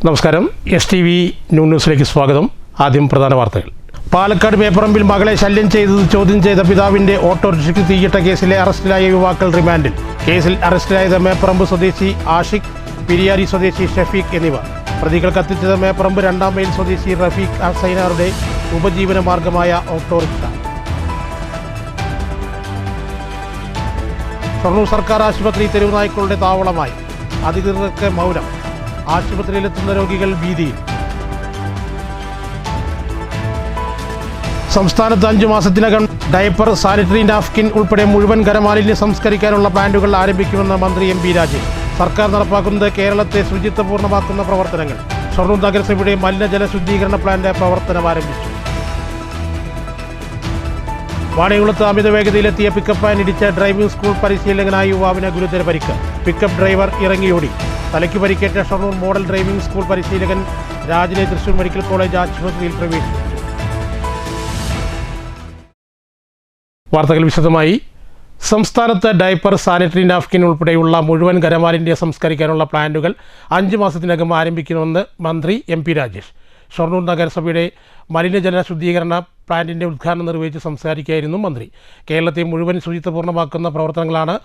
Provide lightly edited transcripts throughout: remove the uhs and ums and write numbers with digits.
നമസ്കാരം. STV ന്യൂസിലേക്ക് സ്വാഗതം. ആദ്യം പ്രധാന വാർത്തകൾ. പാലക്കാട് മേപ്പറമ്പിൽ മകളെ ശല്യം ചെയ്തത് ചോദ്യം ചെയ്ത പിതാവിന്റെ ഓട്ടോറിക്ഷയ്ക്ക് തീയിട്ട കേസിലെ അറസ്റ്റിലായ യുവാക്കൾ റിമാൻഡിൽ. കേസിൽ അറസ്റ്റിലായത് മേപ്പറമ്പ് സ്വദേശി ആഷിഖ്, പിരിയാരി സ്വദേശി ഷഫീഖ് എന്നിവർ. പ്രതികൾ കത്തിച്ചത് മേപ്പറമ്പ് 2-ാം മൈൽ സ്വദേശി റഫീഖ് സൈനാറുടെ ഉപജീവന മാർഗമായ ഓട്ടോറിക്ഷ. ഷൊർണൂർ സർക്കാർ ആശുപത്രി തെരുവുനായ്ക്കളുടെ താവളമായി. അധികൃതർക്ക് മൗനം. ആശുപത്രിയിലെത്തുന്ന രോഗികൾ ഭീതിയിൽ. സംസ്ഥാനത്ത് 5 മാസത്തിനകം ഡയപ്പർ, സാനിറ്ററി നാപ്കിൻ ഉൾപ്പെടെ മുഴുവൻ ഖരമാലിന്യം സംസ്കരിക്കാനുള്ള പ്ലാന്റുകൾ ആരംഭിക്കുമെന്ന് മന്ത്രി MP രാജേഷ്. സർക്കാർ നടപ്പാക്കുന്നത് കേരളത്തെ ശുചിത്വപൂർണ്ണമാക്കുന്ന പ്രവർത്തനങ്ങൾ. ഷൊർണൂർ നഗരസഭയുടെ മലിനജല ശുദ്ധീകരണ പ്ലാന്റ് പ്രവർത്തനം ആരംഭിച്ചു. വാണിയംകുളത്ത് അമിത വേഗതയിലെത്തിയ പിക്കപ്പ് വാൻ ഇടിച്ച ഡ്രൈവിംഗ് സ്കൂൾ പരിശീലകനായ യുവാവിന് ഗുരുതര പരിക്ക്. പിക്കപ്പ് ഡ്രൈവർ ഇറങ്ങിയോടി. തലയ്ക്ക് പരിക്കേറ്റ ഷൊർണൂർ മോഡൽ ഡ്രൈവിംഗ് സ്കൂൾ പരിശീലകൻ രാജിനെ തൃശൂർ മെഡിക്കൽ കോളേജ് ആശുപത്രിയിൽ പ്രവേശിപ്പിച്ചു. വാർത്തകൾ വിശദമായി. സംസ്ഥാനത്ത് ഡയപ്പർ, സാനിറ്ററി നാപ്കിൻ ഉൾപ്പെടെയുള്ള മുഴുവൻ ഖരമാലിന്യം സംസ്കരിക്കാനുള്ള പ്ലാന്റുകൾ 5 മാസത്തിനകം ആരംഭിക്കുമെന്ന് മന്ത്രി MP രാജേഷ്. ഷൊർണൂർ നഗരസഭയുടെ മലിനജല ശുദ്ധീകരണ പ്ലാന്റിൻ്റെ ഉദ്ഘാടനം നിർവഹിച്ച് സംസാരിക്കുകയായിരുന്നു മന്ത്രി. കേരളത്തെ മുഴുവൻ ശുചിത്വപൂർണ്ണമാക്കുന്ന പ്രവർത്തനങ്ങളാണ്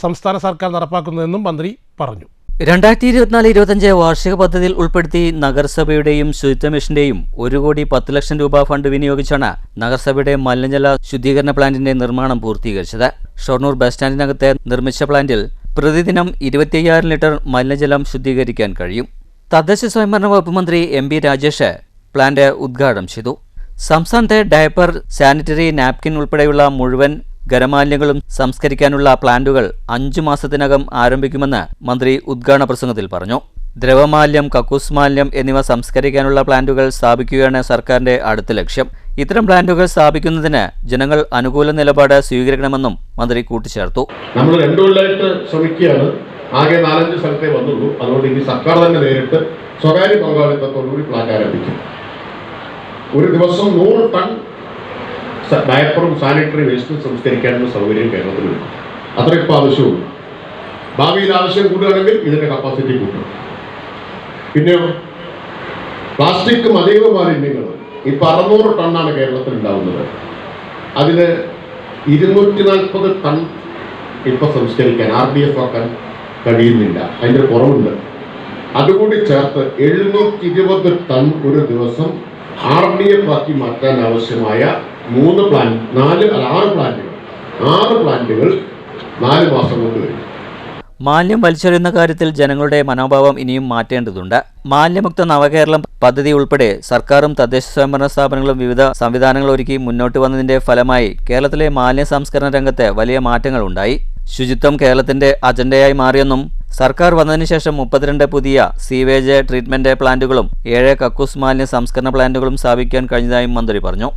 സംസ്ഥാന സർക്കാർ നടപ്പാക്കുന്നതെന്നും മന്ത്രി പറഞ്ഞു. 2024-25 വാർഷിക പദ്ധതിയിൽ ഉൾപ്പെടുത്തി നഗരസഭയുടെയും ശുചിത്വ മിഷന്റെയും 1,10 ലക്ഷം രൂപ ഫണ്ട് വിനിയോഗിച്ചാണ് നഗരസഭയുടെ മലിനജല ശുദ്ധീകരണ പ്ലാന്റിന്റെ നിർമ്മാണം പൂർത്തീകരിച്ചത്. ഷൊർണൂർ ബസ് സ്റ്റാൻഡിനകത്ത് നിർമ്മിച്ച പ്ലാന്റിൽ പ്രതിദിനം 25,000 ലിറ്റർ മലിനജലം ശുദ്ധീകരിക്കാൻ കഴിയും. തദ്ദേശ സ്വയംഭരണ വകുപ്പ് മന്ത്രി MP രാജേഷ് പ്ലാന്റ് ഉദ്ഘാടനം ചെയ്തു. സംസ്ഥാനത്തെ ഡയപ്പർ, സാനിറ്ററി നാപ്കിൻ ഉൾപ്പെടെയുള്ള മുഴുവൻ ഖരമാലിന്യങ്ങളും സംസ്കരിക്കാനുള്ള പ്ലാന്റുകൾ 5 മാസത്തിനകം ആരംഭിക്കുമെന്ന് മന്ത്രി ഉദ്ഘാടന പ്രസംഗത്തിൽ പറഞ്ഞു. ദ്രവമാലിന്യം, കക്കൂസ് മാലിന്യം എന്നിവ സംസ്കരിക്കാനുള്ള പ്ലാന്റുകൾ സ്ഥാപിക്കുകയാണ് സർക്കാരിന്റെ അടുത്ത ലക്ഷ്യം. ഇത്തരം പ്ലാന്റുകൾ സ്ഥാപിക്കുന്നതിന് ജനങ്ങൾ അനുകൂല നിലപാട് സ്വീകരിക്കണമെന്നും മന്ത്രി കൂട്ടിച്ചേർത്തു. നമ്മൾ 2 കൊല്ലമായിട്ട് ശ്രമിക്കുകയാണ്. ആകെ 4-5 സ്ഥലത്തേ വന്നുള്ളൂ. അതുകൊണ്ട് ഇനി സർക്കാർ തന്നെ നേരിട്ട് സ്വകാര്യ പങ്കാളിത്തത്തോടുകൂടി പ്ലാന്റ് ആരംഭിക്കും. ഒരു ദിവസം 100 ടൺ ഡയപ്പറും സാനിറ്ററി വേസ്റ്റും സംസ്കരിക്കാനുള്ള സൗകര്യം കേരളത്തിലുണ്ട്. അത്ര ഇപ്പോൾ ആവശ്യമുള്ളൂ. ഭാവിയിൽ ആവശ്യം കൂടുകയാണെങ്കിൽ ഇതിന്റെ കപ്പാസിറ്റി കൂട്ടും. പിന്നെ പ്ലാസ്റ്റിക് അതീവ മാലിന്യങ്ങൾ ഇപ്പം 600 ടണ്ണാണ് കേരളത്തിൽ ഉണ്ടാവുന്നത്. അതിന് 240 ടൺ ഇപ്പം സംസ്കരിക്കാൻ RDF ആക്കാൻ കഴിയുന്നില്ല. അതിൻ്റെ കുറവുണ്ട്. അതുകൂടി ചേർത്ത് 720 ടൺ ഒരു ദിവസം RDF ആക്കി മാറ്റാൻ ആവശ്യമായ 6 പ്ലാന്റുകൾ 4 മാസം കൊണ്ട് വരും. മാലിന്യം വലിച്ചെറിയുന്ന കാര്യത്തിൽ ജനങ്ങളുടെ മനോഭാവം ഇനിയും മാറ്റേണ്ടതുണ്ട്. മാലിന്യമുക്ത നവകേരളം പദ്ധതി ഉൾപ്പെടെ സർക്കാരും തദ്ദേശ സ്വയംഭരണ സ്ഥാപനങ്ങളും വിവിധ സംവിധാനങ്ങൾ ഒരുക്കി മുന്നോട്ട് വന്നതിന്റെ ഫലമായി കേരളത്തിലെ മാലിന്യ സംസ്കരണ രംഗത്ത് വലിയ മാറ്റങ്ങൾ ഉണ്ടായി. ശുചിത്വം കേരളത്തിന്റെ അജണ്ടയായി മാറിയെന്നും സർക്കാർ വന്നതിന് ശേഷം 32 പുതിയ സീവേജ് ട്രീറ്റ്മെന്റ് പ്ലാന്റുകളും 7 കക്കൂസ് മാലിന്യ സംസ്കരണ പ്ലാന്റുകളും സ്ഥാപിക്കാൻ കഴിഞ്ഞതായും മന്ത്രി പറഞ്ഞു.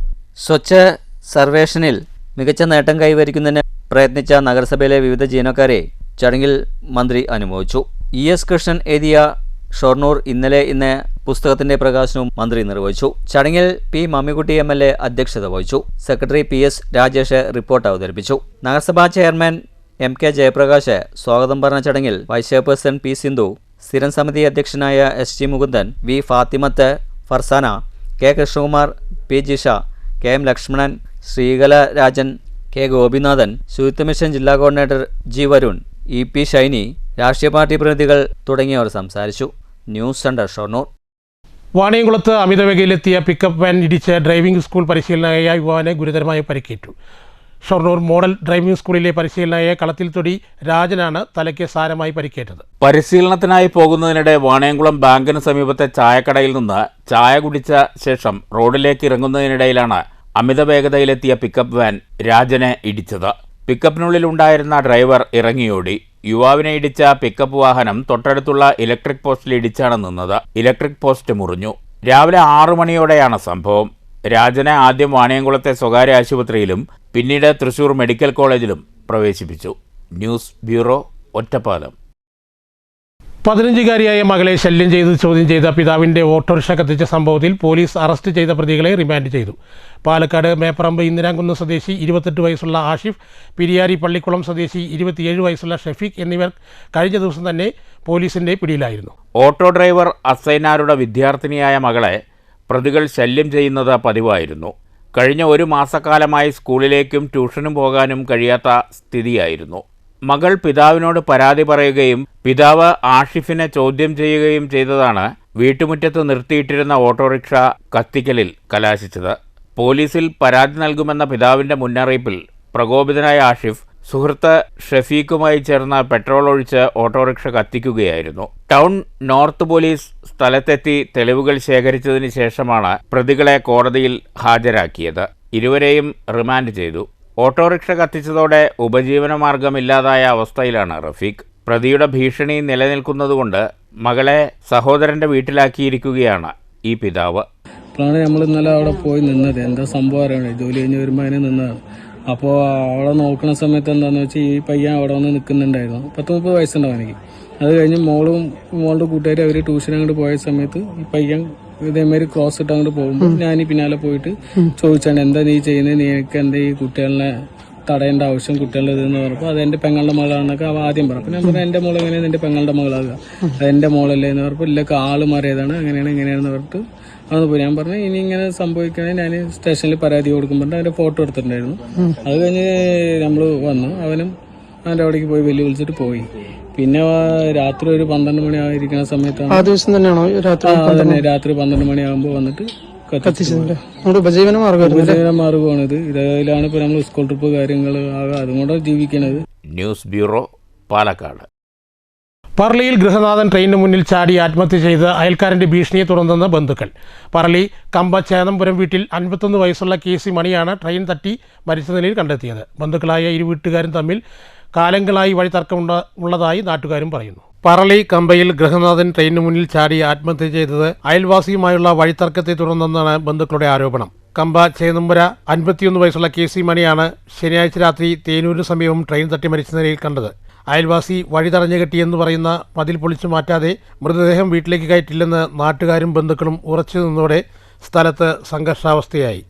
സ്വച്ഛ് സർവേഷനിൽ മികച്ച നേട്ടം കൈവരിക്കുന്നതിന് പ്രയത്നിച്ച നഗരസഭയിലെ വിവിധ ജീവനക്കാരെ ചടങ്ങിൽ മന്ത്രി അനുമോദിച്ചു. ES കൃഷ്ണൻ എഴുതിയ ഷൊർണൂർ ഇന്ന് പുസ്തകത്തിന്റെ പ്രകാശനവും മന്ത്രി നിർവഹിച്ചു. ചടങ്ങിൽ P മമ്മിക്കുട്ടി MLA അധ്യക്ഷത വഹിച്ചു. സെക്രട്ടറി PS രാജേഷ് റിപ്പോർട്ട് അവതരിപ്പിച്ചു. നഗരസഭാ ചെയർമാൻ MK ജയപ്രകാശ് സ്വാഗതം പറഞ്ഞ ചടങ്ങിൽ വൈസ് ചെയർപേഴ്സൺ P സിന്ധു, സ്ഥിരം സമിതി അധ്യക്ഷനായ SG Mukundan, V Fathimath, Farsana, K Krishnakumar, P Jisha, KM Lakshmanan, Sreekala Rajan, K Gopinathan, ശുചിത്വ മിഷൻ ജില്ലാ coordinator G Varun, EP Shiny, രാഷ്ട്രീയ പാർട്ടി പ്രതിനിധികൾ തുടങ്ങിയവർ സംസാരിച്ചു. News centre Shoranur. വാണിയംകുളത്ത് അമിതവേഗതയിലെത്തിയ പിക്കപ്പ് വാൻ ഇടിച്ച് ഡ്രൈവിംഗ് സ്കൂൾ പരിശീലകനായ യുവാവിന് ഗുരുതരമായി പരിക്കേറ്റു. ഷൊർണൂർ മോഡൽ ഡ്രൈവിംഗ് സ്കൂളിലെ പരിശീലകനായ കളത്തിൽ തൊടി രാജനാണ് തലയ്ക്ക് സാരമായി പരിക്കേറ്റത്. പരിശീലനത്തിനായി പോകുന്നതിനിടെ വാണിയംകുളം ബാങ്കിന് സമീപത്തെ ചായക്കടയിൽ നിന്ന് ചായ കുടിച്ച ശേഷം റോഡിലേക്ക് ഇറങ്ങുന്നതിനിടയിലാണ് അമിത വേഗതയിലെത്തിയ പിക്കപ്പ് വാൻ രാജനെ ഇടിച്ചത്. പിക്കപ്പിനുള്ളിൽ ഉണ്ടായിരുന്ന ഡ്രൈവർ ഇറങ്ങിയോടി. യുവാവിനെ ഇടിച്ച പിക്കപ്പ് വാഹനം തൊട്ടടുത്തുള്ള ഇലക്ട്രിക് പോസ്റ്റിൽ ഇടിച്ചാണ് നിന്നത്. ഇലക്ട്രിക് പോസ്റ്റ് മുറിഞ്ഞു. രാവിലെ 6 മണിയോടെയാണ് സംഭവം. രാജനെ ആദ്യം വാണിയംകുളത്തെ സ്വകാര്യ ആശുപത്രിയിലും പിന്നീട് തൃശൂർ മെഡിക്കൽ കോളേജിലും പ്രവേശിപ്പിച്ചു. News bureau, Ottapalam. 15-കാരിയായ മകളെ ശല്യം ചെയ്ത് ചോദ്യം ചെയ്ത പിതാവിൻ്റെ ഓട്ടോറിക്ഷ കത്തിച്ച സംഭവത്തിൽ പോലീസ് അറസ്റ്റ് ചെയ്ത പ്രതികളെ റിമാൻഡ് ചെയ്തു. പാലക്കാട് മേപ്പറമ്പ് ഇന്ദിരാകുന്ന് സ്വദേശി 28 വയസ്സുള്ള ആഷിഫ്, പിരിയാരി പള്ളിക്കുളം സ്വദേശി 27 വയസ്സുള്ള ഷഫീഖ് എന്നിവർ കഴിഞ്ഞ ദിവസം തന്നെ പോലീസിൻ്റെ പിടിയിലായിരുന്നു. ഓട്ടോ ഡ്രൈവർ അസൈനാരുടെ വിദ്യാർത്ഥിനിയായ മകളെ പ്രതികൾ ശല്യം ചെയ്യുന്നത് പതിവായിരുന്നു. കഴിഞ്ഞ ഒരു മാസക്കാലമായി സ്കൂളിലേക്കും ട്യൂഷനും പോകാനും കഴിയാത്ത സ്ഥിതിയായിരുന്നു. മകൾ പിതാവിനോട് പരാതി പറയുകയും പിതാവ് ആഷിഫിനെ ചോദ്യം ചെയ്യുകയും ചെയ്തതാണ് വീട്ടുമുറ്റത്ത് നിർത്തിയിട്ടിരുന്ന ഓട്ടോറിക്ഷ കത്തിക്കലിൽ കലാശിച്ചത്. പോലീസിൽ പരാതി നൽകുമെന്ന പിതാവിന്റെ മുന്നറിയിപ്പിൽ പ്രകോപിതനായ ആഷിഫ് സുഹൃത്ത് ഷഫീഖുമായി ചേർന്ന് പെട്രോൾ ഒഴിച്ച് ഓട്ടോറിക്ഷ കത്തിക്കുകയായിരുന്നു. ടൗൺ നോർത്ത് പോലീസ് സ്ഥലത്തെത്തി തെളിവുകൾ ശേഖരിച്ചതിന് ശേഷമാണ് പ്രതികളെ കോടതിയിൽ ഹാജരാക്കിയത്. ഇരുവരെയും റിമാൻഡ് ചെയ്തു. ഓട്ടോറിക്ഷ കത്തിച്ചതോടെ ഉപജീവനമാർഗമില്ലാതായ അവസ്ഥയിലാണ് റഫീഖ്. പ്രതിയുടെ ഭീഷണി നിലനിൽക്കുന്നതുകൊണ്ട് മകളെ സഹോദരന്റെ വീട്ടിലാക്കിയിരിക്കുകയാണ് ഈ പിതാവ്. അപ്പോഴാണ് നമ്മൾ ഇന്നലെ അവിടെ പോയി നിന്നത്. എന്താ സംഭവം അറിയണേ, ജോലി കഴിഞ്ഞ് വരുമ്പോൾ അതിന് നിന്നതാണ്. അപ്പോൾ അവിടെ നോക്കുന്ന സമയത്ത് എന്താണെന്ന് വെച്ചാൽ ഈ പയ്യൻ അവിടെ വന്ന് നിൽക്കുന്നുണ്ടായിരുന്നു. 30 വയസ്സുണ്ടാവും എനിക്ക്. അത് കഴിഞ്ഞ് മോളുടെ കൂട്ടുകാർ അവർ ട്യൂഷൻ അങ്ങോട്ട് പോയ സമയത്ത് ഈ പയ്യൻ ഇതേമാതിരി ക്രോസ് ഇട്ട് അങ്ങോട്ട് പോകുമ്പോൾ ഞാൻ ഈ പിന്നാലെ പോയിട്ട് ചോദിച്ചാണ്, എന്താ നീ ചെയ്യുന്നത്, നീക്ക് എന്താ ഈ കുട്ടികളെ തടയേണ്ട ആവശ്യം കുട്ടികളുടെ ഇതെന്ന് പറഞ്ഞപ്പോൾ അത് എൻ്റെ പെങ്ങളുടെ മകളാണെന്നൊക്കെ അവ ആദ്യം പറഞ്ഞു. അപ്പോൾ ഞാൻ പറഞ്ഞു, എൻ്റെ മോൾ എങ്ങനെയാണ് എൻ്റെ പെങ്ങളുടെ മകളാകുക, അത് എൻ്റെ മോളല്ലേ എന്ന് പറഞ്ഞപ്പോൾ ഇല്ല ആള് മാറിയതാണ്, അങ്ങനെയാണ് ഇങ്ങനെയാണെന്ന് പറഞ്ഞിട്ട് അന്ന് പോയി. ഞാൻ പറഞ്ഞു ഇനി ഇങ്ങനെ സംഭവിക്കണമെങ്കിൽ ഞാൻ സ്റ്റേഷനിൽ പരാതി കൊടുക്കുമ്പോൾ അതിൻ്റെ ഫോട്ടോ എടുത്തിട്ടുണ്ടായിരുന്നു. അത് കഴിഞ്ഞ് നമ്മൾ വന്നു, അവനും അവൻ്റെ അവിടേക്ക് പോയി വെല്ലുവിളിച്ചിട്ട് പോയി. പിന്നെ രാത്രി ഒരു 12 മണി ആയിരിക്കുന്ന സമയത്താണ് തന്നെ രാത്രി 12 മണിയാകുമ്പോൾ വന്നിട്ട് ഉപജീവന മാർഗമാണിത്. ഇതിലാണ് ഇപ്പൊ നമ്മൾ സ്കൂൾ ട്രിപ്പ് കാര്യങ്ങൾ അതുകൊണ്ടാണ് ജീവിക്കുന്നത്. News bureau, Palakkad. പറളിയിൽ ഗൃഹനാഥൻ ട്രെയിനിന് മുന്നിൽ ചാടി ആത്മഹത്യ ചെയ്ത് അയൽക്കാരൻ്റെ ഭീഷണിയെ തുടർന്നെന്ന് ബന്ധുക്കൾ. പറളി കമ്പ ചേതംപുരം വീട്ടിൽ 51 വയസ്സുള്ള KC മണിയാണ് ട്രെയിൻ തട്ടി മരിച്ച നിലയിൽ കണ്ടെത്തിയത്. ബന്ധുക്കളായ ഇരു വീട്ടുകാരും തമ്മിൽ കാലങ്ങളായി വഴിത്തർക്കമുള്ളതായി നാട്ടുകാരും പറയുന്നു. പറളി കമ്പയിൽ ഗൃഹനാഥൻ ട്രെയിനിന് മുന്നിൽ ചാടി ആത്മഹത്യ ചെയ്തത് അയൽവാസിയുമായുള്ള വഴിത്തർക്കത്തെ തുടർന്നെന്നാണ് ബന്ധുക്കളുടെ ആരോപണം. കമ്പ ചേതംപുര 51 വയസ്സുള്ള KC മണിയാണ് ശനിയാഴ്ച രാത്രി തേനൂരിന് സമീപം ട്രെയിൻ തട്ടി മരിച്ച നിലയിൽ കണ്ടത്. അയൽവാസി വഴി തടഞ്ഞു കെട്ടിയെന്ന് പറയുന്ന മതിൽ പൊളിച്ചു മാറ്റാതെ മൃതദേഹം വീട്ടിലേക്ക് കയറ്റില്ലെന്ന് നാട്ടുകാരും ബന്ധുക്കളും ഉറച്ചു നിന്നതോടെ സ്ഥലത്ത് സംഘർഷാവസ്ഥയായി.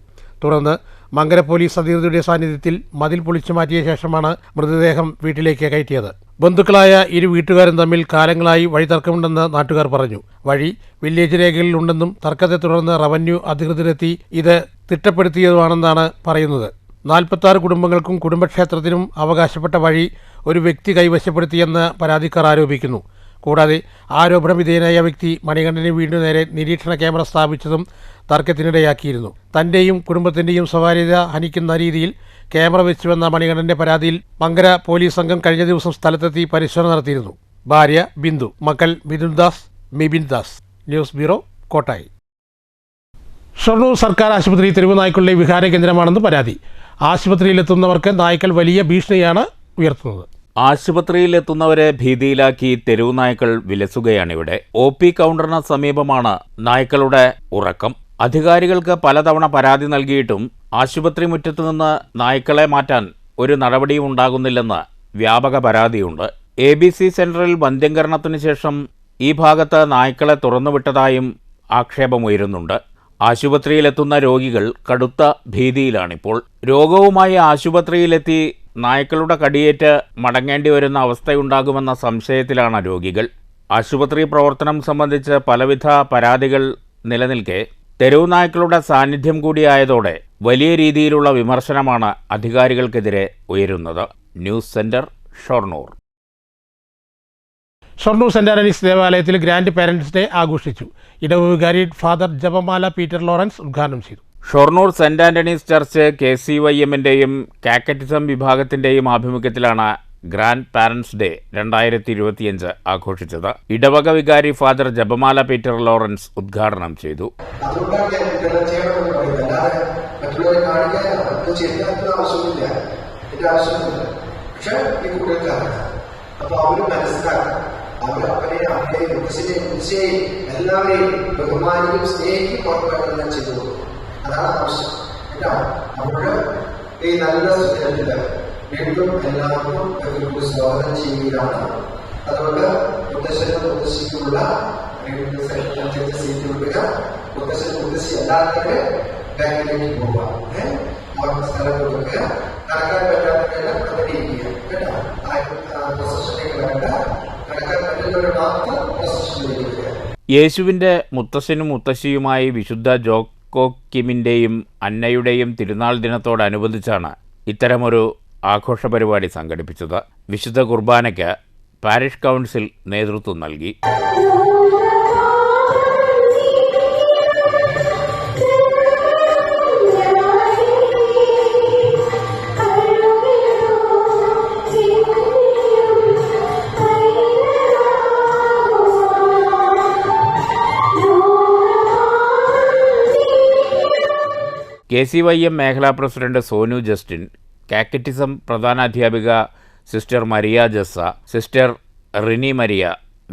തുടർന്ന് മങ്കര പോലീസ് അധികൃതരുടെ സാന്നിധ്യത്തിൽ മതിൽ പൊളിച്ചു മാറ്റിയ ശേഷമാണ് മൃതദേഹം വീട്ടിലേക്ക് കയറ്റിയത്. ബന്ധുക്കളായ ഇരു വീട്ടുകാരും തമ്മിൽ കാലങ്ങളായി വഴിതർക്കമുണ്ടെന്ന് നാട്ടുകാർ പറഞ്ഞു. വഴി വില്ലേജ് രേഖകളിലുണ്ടെന്നും തർക്കത്തെ തുടർന്ന് റവന്യൂ അധികൃതരെത്തി ഇത് തിട്ടപ്പെടുത്തിയതുമാണെന്നാണ് പറയുന്നത്. 46 കുടുംബങ്ങൾക്കും കുടുംബക്ഷേത്രത്തിനും അവകാശപ്പെട്ട വഴി ഒരു വ്യക്തി കൈവശപ്പെടുത്തിയെന്ന് പരാതിക്കാർ ആരോപിക്കുന്നു. കൂടാതെ ആരോപണ വിധേയനായ വ്യക്തി മണികണ്ഠന് വീടിനു നേരെ നിരീക്ഷണ ക്യാമറ സ്ഥാപിച്ചതും തർക്കത്തിനിടയാക്കിയിരുന്നു. തൻ്റെയും കുടുംബത്തിൻ്റെയും സ്വകാര്യത ഹനിക്കുന്ന രീതിയിൽ ക്യാമറ വെച്ചുവെന്ന മണികണ്ഠൻ്റെ പരാതിയിൽ മങ്കര പോലീസ് സംഘം കഴിഞ്ഞ ദിവസം സ്ഥലത്തെത്തി പരിശോധന നടത്തിയിരുന്നു. ഭാര്യ ബിന്ദു, മക്കൾ മിഥുൻ ദാസ്, മിബിൻ ദാസ്. News bureau, Kottayi. ഷൊർണൂർ സർക്കാർ ആശുപത്രി തെരുവ് നായ്ക്കളുടെ വിഹാര കേന്ദ്രമാണെന്ന് പരാതി. ആശുപത്രിയിലെത്തുന്നവർക്ക് നായ്ക്കൾ വലിയ ഭീഷണിയാണ് ഉയർത്തുന്നത്. ആശുപത്രിയിലെത്തുന്നവരെ ഭീതിയിലാക്കി തെരുവ് നായ്ക്കൾ വിലസുകയാണിവിടെ. OP കൗണ്ടറിന് സമീപമാണ് നായ്ക്കളുടെ ഉറക്കം. അധികാരികൾക്ക് പലതവണ പരാതി നൽകിയിട്ടും ആശുപത്രി മുറ്റത്തു നിന്ന് നായ്ക്കളെ മാറ്റാൻ ഒരു നടപടിയും ഉണ്ടാകുന്നില്ലെന്ന് വ്യാപക പരാതിയുണ്ട്. ABC സെന്ററിൽ വന്ധ്യംകരണത്തിനു ശേഷം ഈ ഭാഗത്ത് നായ്ക്കളെ തുറന്നുവിട്ടതായും ആക്ഷേപമുയരുന്നുണ്ട്. ആശുപത്രിയിലെത്തുന്ന രോഗികൾ കടുത്ത ഭീതിയിലാണിപ്പോൾ. രോഗവുമായി ആശുപത്രിയിലെത്തി നായ്ക്കളുടെ കടിയേറ്റ് മടങ്ങേണ്ടി വരുന്ന അവസ്ഥയുണ്ടാകുമെന്ന സംശയത്തിലാണ് രോഗികൾ. ആശുപത്രി പ്രവർത്തനം സംബന്ധിച്ച് പലവിധ പരാതികൾ നിലനിൽക്കെ തെരുവ് നായ്ക്കളുടെ സാന്നിധ്യം കൂടിയായതോടെ വലിയ രീതിയിലുള്ള വിമർശനമാണ് അധികാരികൾക്കെതിരെ ഉയരുന്നത്. News centre, Shoranur. Shoranur saint Antony's ദേവാലയത്തിൽ ഗ്രാൻഡ് പേരൻറ്റ്സ് ഡേ ആഘോഷിച്ചു. ഇടവ് വികാരി ഫാദർ ജപമാല പീറ്റർ ലോറൻസ് ഉദ്ഘാടനം ചെയ്തു. ഷൊർണൂർ സെന്റ് ആന്റണീസ് ചർച്ച് KCYM-ന്റെയും കാക്കറ്റിസം വിഭാഗത്തിന്റെയും ആഭിമുഖ്യത്തിലാണ് ഗ്രാൻഡ് പാരന്റ്സ് ഡേ 2025 ആഘോഷിച്ചത്. ഇടവക വികാരി ഫാദർ ജപമാല പീറ്റർ ലോറൻസ് ഉദ്ഘാടനം ചെയ്തു. എല്ലാവരെയും ബഹുമാനിക്കും സ്നേഹിക്കും പുറപ്പെടുന്ന ചെയ്തു. അതാണ് ആവശ്യം. അപ്പോൾ ഈ നല്ല സുഖത്തില് വീണ്ടും എല്ലാവർക്കും സ്വാഗതം ചെയ്യുകയാണ്. അതുകൊണ്ട് മുത്തശ്ശനും മുത്തശ്ശിക്കുമുള്ള സീറ്റ് കൊടുക്കുക, മുത്തശ്ശനും മുത്തശ്ശി അല്ലാത്തവര് ബാങ്കിലേക്ക് പോവുക, അവർക്ക് സ്ഥലം കൊടുക്കുക, നടക്കാൻ പറ്റാത്തവരെല്ലാം അവിടെ ഇരിക്കുക കേട്ടോ. പൊസഷനിലേക്ക് വരണ്ട, നടക്കാൻ പറ്റുന്നവർ മാത്രം പൊസഷനിലേക്ക് വരിക. യേശുവിൻ്റെ മുത്തശ്ശനും മുത്തശ്ശിയുമായി വിശുദ്ധ ജോക്കോക്കിമിൻ്റെയും അന്നയുടെയും തിരുനാൾ ദിനത്തോടനുബന്ധിച്ചാണ് ഇത്തരമൊരു ആഘോഷ പരിപാടി സംഘടിപ്പിച്ചത്. വിശുദ്ധ കുർബാനയ്ക്ക് പാരിഷ് കൗൺസിൽ നേതൃത്വം നൽകി. KCYM മേഖലാ പ്രസിഡന്റ് സോനു ജസ്റ്റിൻ, കാറ്റക്കിസം പ്രധാനാധ്യാപിക sister Maria Jessa, sister Rini Maria,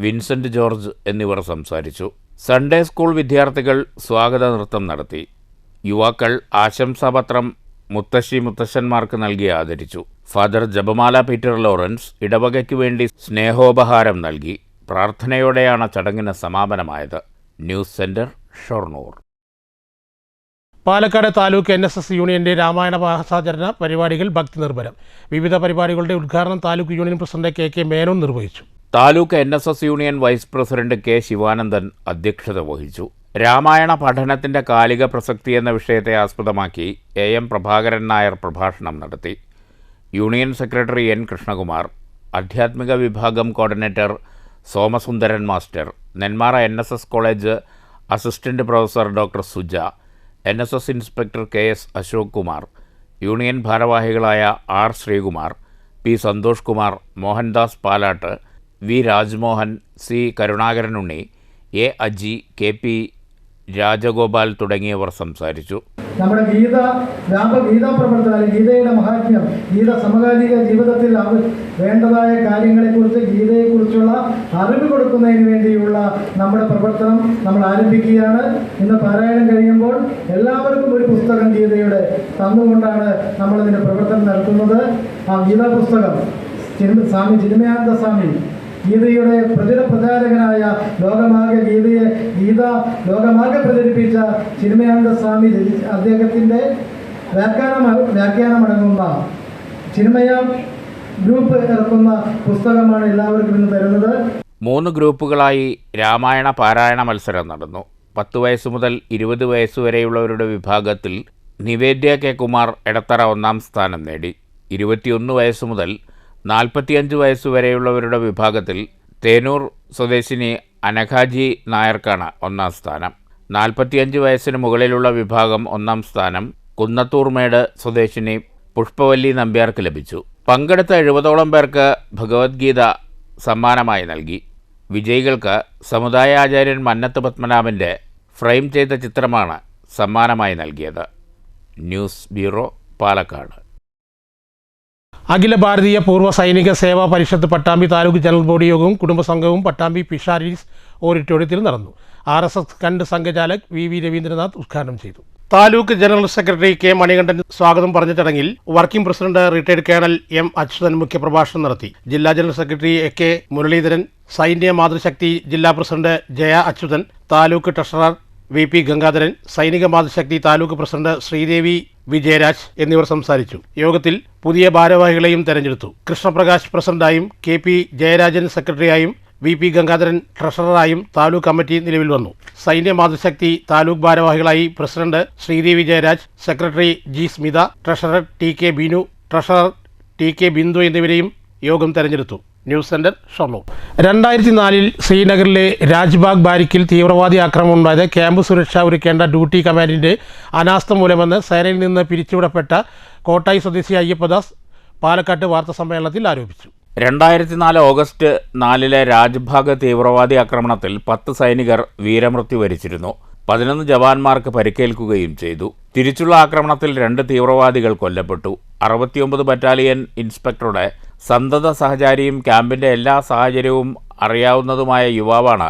Vincent George എന്നിവർ സംസാരിച്ചു. സൺഡേ സ്കൂൾ വിദ്യാർത്ഥികൾ സ്വാഗത നൃത്തം നടത്തി. യുവാക്കൾ ആശംസാപത്രം മുത്തശ്ശന്മാർക്ക് നൽകി ആദരിച്ചു. ഫാദർ ജപമാല പീറ്റർ ലോറൻസ് ഇടവകയ്ക്കു വേണ്ടി സ്നേഹോപഹാരം നൽകി. പ്രാർത്ഥനയോടെയാണ് ചടങ്ങിന് സമാപനമായത്. News centre, Shoranur. Palakkad taluk NSS യൂണിയന്റെ രാമായണ മാസാചരണ പരിപാടികൾ ഭക്തി നിർഭരം. വിവിധ പരിപാടികളുടെ ഉദ്ഘാടനം taluk union president KK Menon നിർവഹിച്ചു. Taluk NSS union vice president K Sivanandan അധ്യക്ഷത വഹിച്ചു. രാമായണ പഠനത്തിന്റെ കാലിക പ്രസക്തി എന്ന വിഷയത്തെ ആസ്പദമാക്കി AM പ്രഭാകരൻ നായർ പ്രഭാഷണം നടത്തി. യൂണിയൻ സെക്രട്ടറി N കൃഷ്ണകുമാർ, ആധ്യാത്മിക വിഭാഗം coordinator Somasundaran master, Nenmara NSS college assistant professor doctor Suja, NSS inspector KS Ashok Kumar, union ഭാരവാഹികളായ R Sreekumar, P Santhosh Kumar, Mohandas Palatt, V Rajmohan, C Karunakaranunni, A Aji, KP Rajagopal തുടങ്ങിയവർ സംസാരിച്ചു. നമ്മുടെ ഗീതാ പ്രവർത്തനം, ഗീതയുടെ മഹാത്മ്യം, ഗീത സമകാലിക ജീവിതത്തിൽ വേണ്ടതായ കാര്യങ്ങളെക്കുറിച്ച്, ഗീതയെക്കുറിച്ചുള്ള അറിവ് കൊടുക്കുന്നതിന് വേണ്ടിയുള്ള നമ്മുടെ പ്രവർത്തനം നമ്മൾ ആരംഭിക്കുകയാണ്. ഇന്ന് പാരായണം കഴിയുമ്പോൾ എല്ലാവർക്കും ഒരു പുസ്തകം ഗീതയുടെ തന്നുകൊണ്ടാണ് നമ്മളിതിൻ്റെ പ്രവർത്തനം നടത്തുന്നത്. ആ ഗീതാ പുസ്തകം സ്വാമി ചിന്മയാനന്ദ സ്വാമി, ഗീതയുടെ പ്രചാരകനായ ലോകമാകെ പ്രചരിപ്പിച്ച ചിന്മയാനന്ദ സ്വാമി അദ്ദേഹത്തിൻ്റെ വ്യാഖ്യാനമടങ്ങുന്ന ചിന്മയ ഗ്രൂപ്പ് ഇറക്കുന്ന പുസ്തകമാണ് എല്ലാവർക്കും ഇന്ന് തരുന്നത്. 3 ഗ്രൂപ്പുകളായി രാമായണ പാരായണ മത്സരം നടന്നു. 10 വയസ്സ് മുതൽ 20 വയസ്സുവരെയുള്ളവരുടെ വിഭാഗത്തിൽ നിവേദ്യ K കുമാർ എടത്തറ 1ാം സ്ഥാനം നേടി. 21 വയസ്സ് മുതൽ 45 വയസ്സുവരെയുള്ളവരുടെ വിഭാഗത്തിൽ തേനൂർ സ്വദേശിനി അനഘാജി നായർക്കാണ് 1ാം സ്ഥാനം. 45 വയസ്സിന് മുകളിലുള്ള വിഭാഗം 1ാം സ്ഥാനം കുന്നത്തൂർമേട് സ്വദേശിനി പുഷ്പവല്ലി നമ്പ്യാർക്ക് ലഭിച്ചു. പങ്കെടുത്ത 70ഓളം പേർക്ക് ഭഗവത്ഗീത സമ്മാനമായി നൽകി. വിജയികൾക്ക് സമുദായാചാര്യൻ മന്നത്ത് പത്മനാഭൻ്റെ ഫ്രെയിം ചെയ്ത ചിത്രമാണ് സമ്മാനമായി നൽകിയത്. News bureau, Palakkad. അഖില ഭാരതീയ പൂർവ്വ സൈനിക സേവാ പരിഷത്ത് പട്ടാമ്പി താലൂക്ക് ജനറൽ ബോഡി യോഗവും കുടുംബസംഘവും പട്ടാമ്പി ഫിഷാരീസ് ഓഡിറ്റോറിയത്തിൽ നടന്നു. RSS കണ്ട് സംഘചാലക് VV രവീന്ദ്രനാഥ് ഉദ്ഘാടനം ചെയ്തു. Taluk general secretary K Manikandan സ്വാഗതം പറഞ്ഞ ചടങ്ങിൽ working president retired colonel M Achuthan മുഖ്യപ്രഭാഷണം നടത്തി. ജില്ലാ general secretary AK Muralidharan, Sainya Matrushakti ജില്ലാ president Jaya Achuthan, taluk treasurer VP Gangadharan, Sainika Matrushakti taluk president Sreedevi Vijayaraj എന്നിവർ സംസാരിച്ചു. യോഗത്തിൽ പുതിയ ഭാരവാഹികളെയും തെരഞ്ഞെടുത്തു. കൃഷ്ണപ്രകാശ് പ്രസിഡന്റായും KP ജയരാജൻ സെക്രട്ടറിയായും VP ഗംഗാധരൻ ട്രഷററായും താലൂക്ക് കമ്മിറ്റി നിലവിൽ വന്നു. സൈന്യ മാതൃശക്തി താലൂക്ക് ഭാരവാഹികളായി president Sreedevi Jayaraj, secretary G Smitha, treasurer TK Binu, treasurer TK Bindu എന്നിവരെയും യോഗം തെരഞ്ഞെടുത്തു. News centre, Shoranur. 2004 ശ്രീനഗറിലെ രാജ്ബാഗ് ബാരിക്കിൽ തീവ്രവാദി ആക്രമണം ഉണ്ടായത് ക്യാമ്പ് സുരക്ഷ ഒരുക്കേണ്ട ഡ്യൂട്ടി കമാൻഡിൻ്റെ അനാസ്ഥ മൂലമെന്ന് സേനയിൽ നിന്ന് പിരിച്ചുവിടപ്പെട്ട കോട്ടായി സ്വദേശി അയ്യപ്പദാസ് പാലക്കാട്ട് വാർത്താസമ്മേളനത്തിൽ ആരോപിച്ചു. 2004 ഓഗസ്റ്റ് 4 രാജ്ബാഗ് തീവ്രവാദി ആക്രമണത്തിൽ 10 സൈനികർ വീരമൃത്യു വരിച്ചിരുന്നു. 11 ജവാന്മാർക്ക് പരിക്കേൽക്കുകയും ചെയ്തു. തിരിച്ചുള്ള ആക്രമണത്തിൽ 2 തീവ്രവാദികൾ കൊല്ലപ്പെട്ടു. 69 ബറ്റാലിയൻ ഇൻസ്പെക്ടറുടെ സന്തത സഹചാരിയും ക്യാമ്പിൻ്റെ എല്ലാ സാഹചര്യവും അറിയാവുന്നതുമായ യുവാവാണ്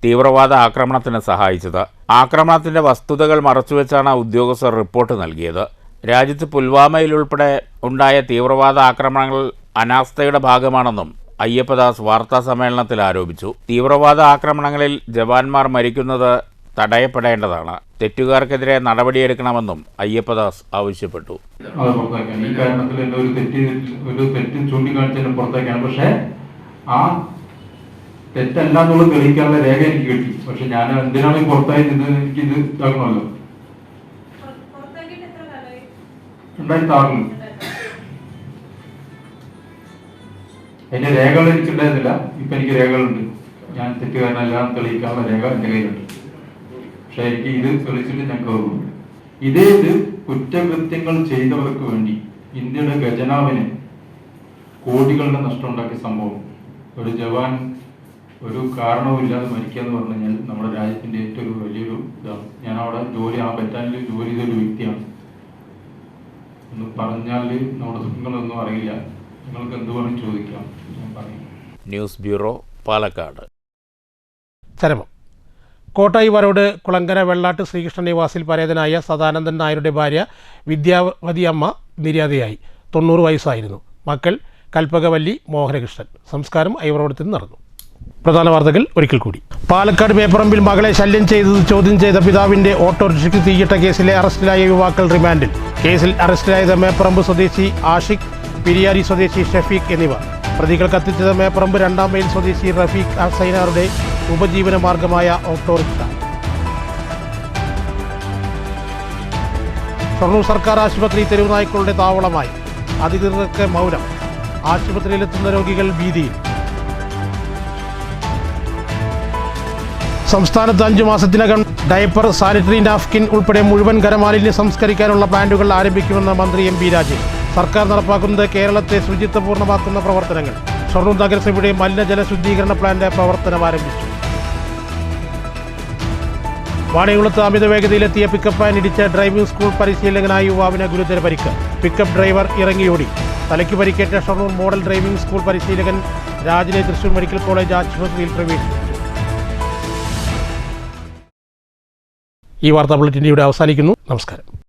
തീവ്രവാദ ആക്രമണത്തിന് സഹായിച്ചത്. ആക്രമണത്തിൻ്റെ വസ്തുതകൾ മറച്ചുവെച്ചാണ് ഉദ്യോഗസ്ഥർ റിപ്പോർട്ട് നൽകിയത്. രാജ്യത്ത് പുൽവാമയിലുൾപ്പെടെ ഉണ്ടായ തീവ്രവാദ ആക്രമണങ്ങൾ അനാസ്ഥയുടെ ഭാഗമാണെന്നും അയ്യപ്പദാസ് വാർത്താസമ്മേളനത്തിൽ ആരോപിച്ചു. തീവ്രവാദ ആക്രമണങ്ങളിൽ ജവാന്മാർ മരിക്കുന്നത് തടയപ്പെടേണ്ടതാണ്. തെറ്റുകാർക്കെതിരെ നടപടിയെടുക്കണമെന്നും അയ്യപ്പദാസ് ആവശ്യപ്പെട്ടു. അത് പുറത്താക്കാൻ ഈ കാരണത്തിൽ എൻ്റെ ഒരു തെറ്റ് ചൂണ്ടിക്കാണിച്ചതിന് പുറത്താക്കാൻ. പക്ഷേ ആ തെറ്റല്ലാന്നുള്ള തെളിയിക്കാനുള്ള രേഖ എനിക്ക് കിട്ടി. പക്ഷെ ഞാൻ എന്തിനാണ് പുറത്തായി നിന്ന് എനിക്കിത് ഇതാക്കണമല്ലോ. 2006 അതിന്റെ രേഖകൾ എനിക്കുണ്ടായിരുന്നില്ല. ഇപ്പൊ എനിക്ക് രേഖകളുണ്ട്. ഞാൻ തെറ്റുകാരനെല്ലാം തെളിയിക്കാനുള്ള രേഖ എൻ്റെ കയ്യിലുണ്ട്. പക്ഷെ എനിക്ക് ഇത് തെളിയിച്ചിട്ട് ഞാൻ കയറുന്നു. ഇത് കുറ്റകൃത്യങ്ങൾ ചെയ്തവർക്ക് വേണ്ടി ഇന്ത്യയുടെ ഖജനാവിന് കോടികളുടെ നഷ്ടം ഉണ്ടാക്കിയ സംഭവം. ഒരു ജവാൻ ഒരു കാരണവുമില്ലാതെ മരിക്കുക എന്ന് പറഞ്ഞു കഴിഞ്ഞാൽ നമ്മുടെ രാജ്യത്തിന്റെ ഏറ്റവും വലിയൊരു ഇതാണ്. ഞാൻ അവിടെ ആ ബറ്റാലിയനിൽ ജോലി ചെയ്തൊരു വ്യക്തിയാണ്. ഒന്ന് പറഞ്ഞാൽ നമ്മുടെ സുഖങ്ങളൊന്നും അറിയില്ല. നിങ്ങൾക്ക് എന്ത് വേണം ചോദിക്കാം, ഞാൻ പറയും. News bureau, Palakkad. ചരമം. കോട്ടായി വരോട് കുളങ്കര വെള്ളാട്ട് ശ്രീകൃഷ്ണ നിവാസിൽ പരേതനായ സദാനന്ദൻ നായരുടെ ഭാര്യ വിദ്യാവതി അമ്മ നിര്യാതയായി. 90 വയസ്സായിരുന്നു. മക്കൾ കൽപ്പകവല്ലി, മോഹനകൃഷ്ണൻ. സംസ്കാരം ഐവറോടത്തിൽ നടന്നു. പ്രധാന വാർത്തകൾ ഒരിക്കൽ കൂടി. പാലക്കാട് മേപ്പറമ്പിൽ മകളെ ശല്യം ചെയ്തത് ചോദ്യം ചെയ്ത പിതാവിന്റെ ഓട്ടോറിക്ഷയ്ക്ക് തീയിട്ട കേസിലെ അറസ്റ്റിലായ യുവാക്കൾ റിമാൻഡിൽ. കേസിൽ അറസ്റ്റിലായത് മേപ്പറമ്പ് സ്വദേശി ആഷിഖ്, പിരിയാരി സ്വദേശി ഷഫീഖ് എന്നിവർ. പ്രതികൾ കത്തിച്ചത് മേപ്പറമ്പ് 2-ാം മൈൽ സ്വദേശി റഫീഖ് സൈനാറുടെ ഉപജീവന മാർഗമായ ഓട്ടോറിക്ഷ. ഷൊർണൂർ സർക്കാർ ആശുപത്രി തെരുവുനായ്ക്കളുടെ താവളമായി. അധികൃതർക്ക് മൗനം. ആശുപത്രിയിലെത്തുന്ന രോഗികൾ ഭീതിയിൽ. സംസ്ഥാനത്ത് 5 മാസത്തിനകം ഡയപ്പർ, സാനിറ്ററി നാപ്കിൻ ഉൾപ്പെടെ മുഴുവൻ ഖരമാലിന്യം സംസ്കരിക്കാനുള്ള പ്ലാന്റുകൾ ആരംഭിക്കുമെന്ന് മന്ത്രി എം പി രാജേഷ്. സർക്കാർ നടപ്പാക്കുന്നത് കേരളത്തെ ശുചിത്വപൂർണ്ണമാക്കുന്ന പ്രവർത്തനങ്ങൾ. ഷൊർണൂർ നഗരസഭയുടെ മലിനജല ശുദ്ധീകരണ പ്ലാന്റ് പ്രവർത്തനം ആരംഭിച്ചു. വാണിയംകുളത്ത് അമിത വേഗതയിലെത്തിയ പിക്കപ്പ് വാൻ ഇടിച്ച ഡ്രൈവിംഗ് സ്കൂൾ പരിശീലകനായ യുവാവിന് ഗുരുതര പരിക്ക്. പിക്കപ്പ് ഡ്രൈവർ ഇറങ്ങിയോടി. തലയ്ക്ക് പരിക്കേറ്റ ഷൊർണൂർ മോഡൽ ഡ്രൈവിംഗ് സ്കൂൾ പരിശീലകൻ രാജിനെ തൃശൂർ മെഡിക്കൽ കോളേജ് ആശുപത്രിയിൽ പ്രവേശിപ്പിച്ചു. ഈ വാർത്താ ബുള്ളറ്റിൻ ഇവിടെ അവസാനിക്കുന്നു. നമസ്കാരം.